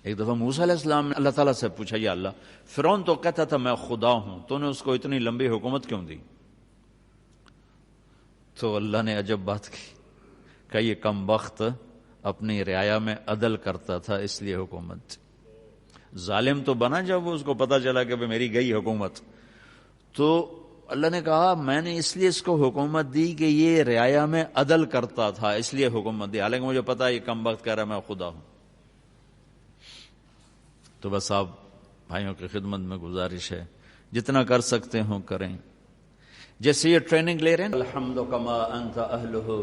एक दफ़ा मूसा अलैहिस्सलाम ने अल्लाह ताला से पूछा, या अल्लाह, फिरौन तो कहता था मैं खुदा हूं, तूने उसको इतनी लंबी हुकूमत क्यों दी? तो अल्लाह ने अजब बात की, कि ये कम वक्त अपनी रियाया में अदल करता था इसलिए हुकूमत। जालिम तो बना जब उसको पता चला कि मेरी गई हुकूमत। तो अल्लाह ने कहा मैंने इसलिए इसको हुकूमत दी कि ये रियाया में अदल करता था, इसलिए हुकूमत दी, हालांकि मुझे पता है ये कम वक्त कह रहा मैं खुदा हूं। तो बस आप भाइयों की खिदमत में गुजारिश है, जितना कर सकते हो करें। जैसे ये ट्रेनिंग ले रहे हैं, अल्हम्दु कमा अंत अहलुहु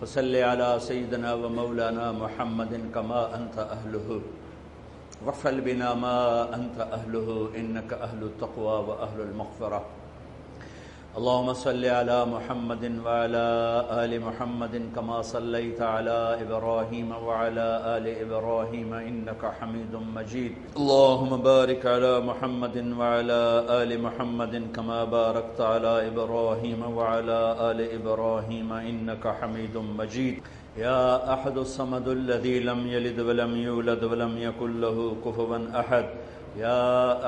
फसल्लि अला सय्यिदना व मौलाना मुहम्मदिन कमा अंत अहलुहु वफ़ल बिना मा अंत अहलुहु इन्नका अहलुत तक़वा व अहलुल मग़फ़िरह। अल्लाहुम्मा सल्लि अला मुहम्मदिन व अला आलि मुहम्मदिन कमा सल्लैता अला इब्राहीम व अला आलि इब्राहीम इन्नका हमीदुम मजीद। अल्लाहुम्मा बारिक अला मुहम्मदिन व अला आलि मुहम्मदिन कमा बारकता अला इब्राहीम व अला आलि इब्राहीम इन्नका हमीदुम मजीद। या अहदुस समदुल लज़ी लम यलिद व लम यूलद व लम यकुल लहू कुफुवन अहद। या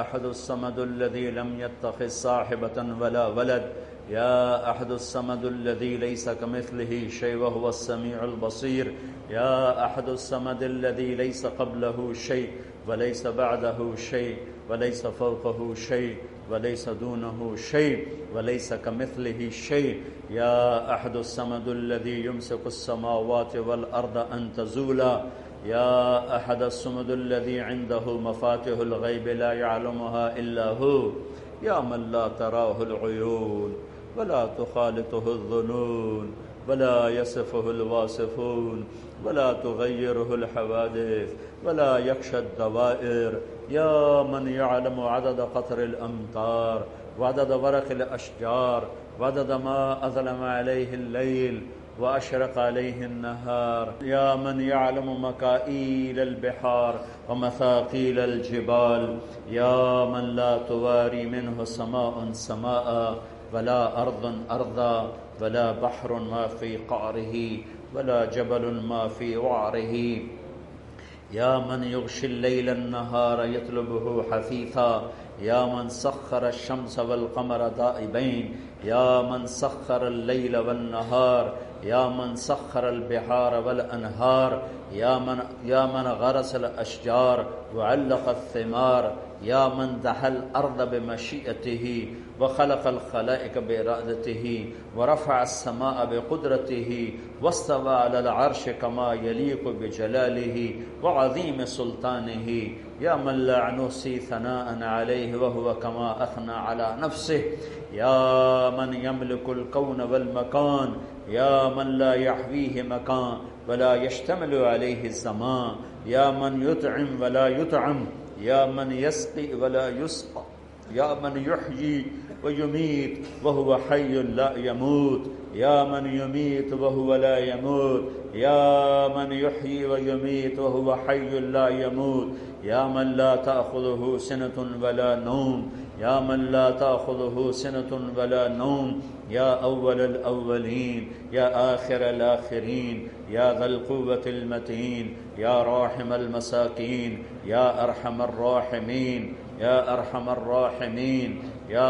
अहदुस समदुल लज़ी लम यत्तखिज़ साहिबतन वला वलद। या अहदुस समदुल लज़ी लैसा कमिस्लिही शै व हुवस समीउल बसीर। या अहदुस समदुल लज़ी लैसा क़ब्लहू शै व लैसा बअदहू शै व लैसा फ़ौक़हू शै व लैसा दूनहू शै व लैसा कमिस्लिही शै। या अहदुस समदुल लज़ी युमसिकुस समावाति वल अर्द अन तज़ूला। या अहदुस समदुल लज़ी इंदहू मफ़ातिहुल ग़ैब ला यअलमुहा इल्ला हू। या मन ला तराहुल उयून वला तुखालितुहुल ज़ुनून वला यसिफुहुल वासिफून वला तुग़य्यिरुहुल हवादिस वला यख्शद दवाइर। या मन यअलमु अदद क़त्रिल अम्तार वअदद वरक़िल अशजार वअदद मा अज़लम अलैहिल लैल व अशरक़ अलैहिन नहार। या मन यअलमु मकाईलल बिहार व मसाक़ीलल जिबाल। या मन ला तुवारी मिन्हु समाउन समाआ वला अर्दुन अर्दा वला बहरुन मा फ़ी क़अरिही वला जबलुन मा फ़ी वअरिही। या मन युग़शिल लैल अन्नहार यत्लुबुहु हसीसा। या मन सख़्ख़र अश-शम्स वल क़मर दाइबैन। या मन सख़्ख़र अल-लैल वन-नहार। या मन सख़्ख़र अल-बिहार वल अनहार। या मन ग़रसल अशजार व अल्लक़ अथ-थिमार। या मन दहल अर्द बिमशीअतिही व ख़लक़ल ख़लाइक़ बिइरादतिही व रफ़अ अस्समाअ बिक़ुदरतिही वस्तवा अलल अर्श कमा यलीक़ु बिजलालिही व अज़ीम सुल्तानिही। या मन ला नुहसी सनाअन अलैहि व हुव कमा अथना अला नफ्सिही। या मन यमलिकुल कौन वल मकान। या मन ला यहवीहि मकान वला यश्तमिलु अलैहि ज़मान। या मन युतइम वला युतअम। या मन यस्क़ी वला युस्क़ा। या मन युह्यी व युमीत व हुव हय्युन ला यमूत। या मन युमीत व हुव ला यमूत। या मन युह्यी व युमीत व हुव हय्युन ला यमूत। या मन ला ताख़ुज़ुहु सिनतुन वला नौम। या मन ला ताख़ुज़ुहु सिनतुन वला नौम। या अव्वलल अव्वलीन। या आखिरल आखिरीन। या ज़ल क़ुव्वतिल मतीन। या राहिमल मसाकीन। या अरहमर राहिमीन। या अरहमर राहिमीन। या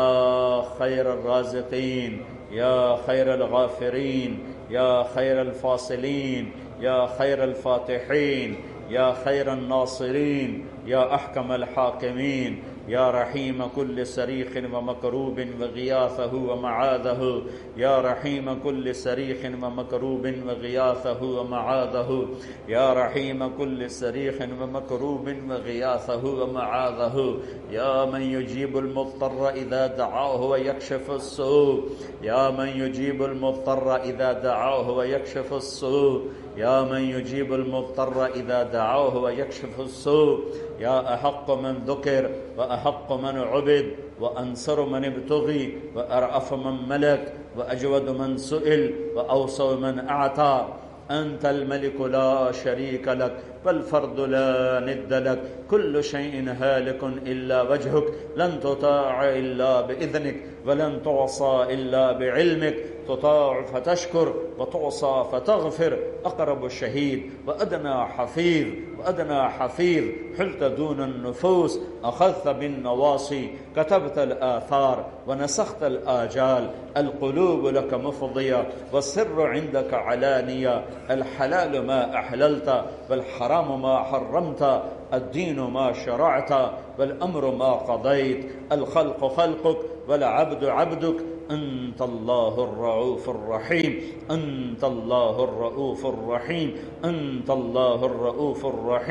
खैरर राज़िक़ीन। या खैरल गाफ़िरीन। या खैरल फ़ासिलीन। या खैरल फ़ातिहीन। या खैरन नासिरीन। या अहकमल हाकिमीन। या रहीम कुल्ल सरीख़िन व मकरूबिन व ग़ियासहु व मआज़हु। या रहीम कुल्ल सरीख़िन व मकरूबिन व ग़ियासहु व मआज़हु। या रहीम कुल्ल सरीख़िन व मकरूबिन व ग़ियासहु व मआज़हु। या मन युजीबुल मुज़्तर्र इज़ा दअाहु व यक्शिफुस सू। या मन युजीबुल मुज़्तर्र इज़ा दअाहु व यक्शिफुस सू। या मन युजीबुल मुज़्तर्र इज़ा दअाहु व यक्शिफुस सू। या अहक़्क़ मन ज़ुकिर व अहक़्क़ मन उबिद व अंसर मन इब्तग़ी व अरअफ़ मन मलक व अजवद मन सुइल व अवसअ मन अअता। अंतल मलिकु ला शरीक लक वल फ़र्दु ला निद्द लक कुल्लु शैइन हालिकुन इल्ला वजहुक लन तुताअ इल्ला बिइज़निक व लन तुअसा इल्ला बिइल्मिक। तुताअ फ़तशकुर व तुअसा फ़तग़फ़िर। अक़रबु शहीद व अदना हफ़ीज़ व أدنى حفيظ، حلت دون النفوس، أخذت بالنواصي، كتبت الآثار ونسخت الآجال، القلوب لك مفضية والسر عندك علانية، الحلال ما أحللت والحرام ما حرمت، الدين ما شرعت والأمر ما قضيت، الخلق خلقك والعبد عبدك، أنت الله الرؤوف الرحيم، أنت الله الرؤوف الرحيم، أنت الله الرؤوف الرحيم.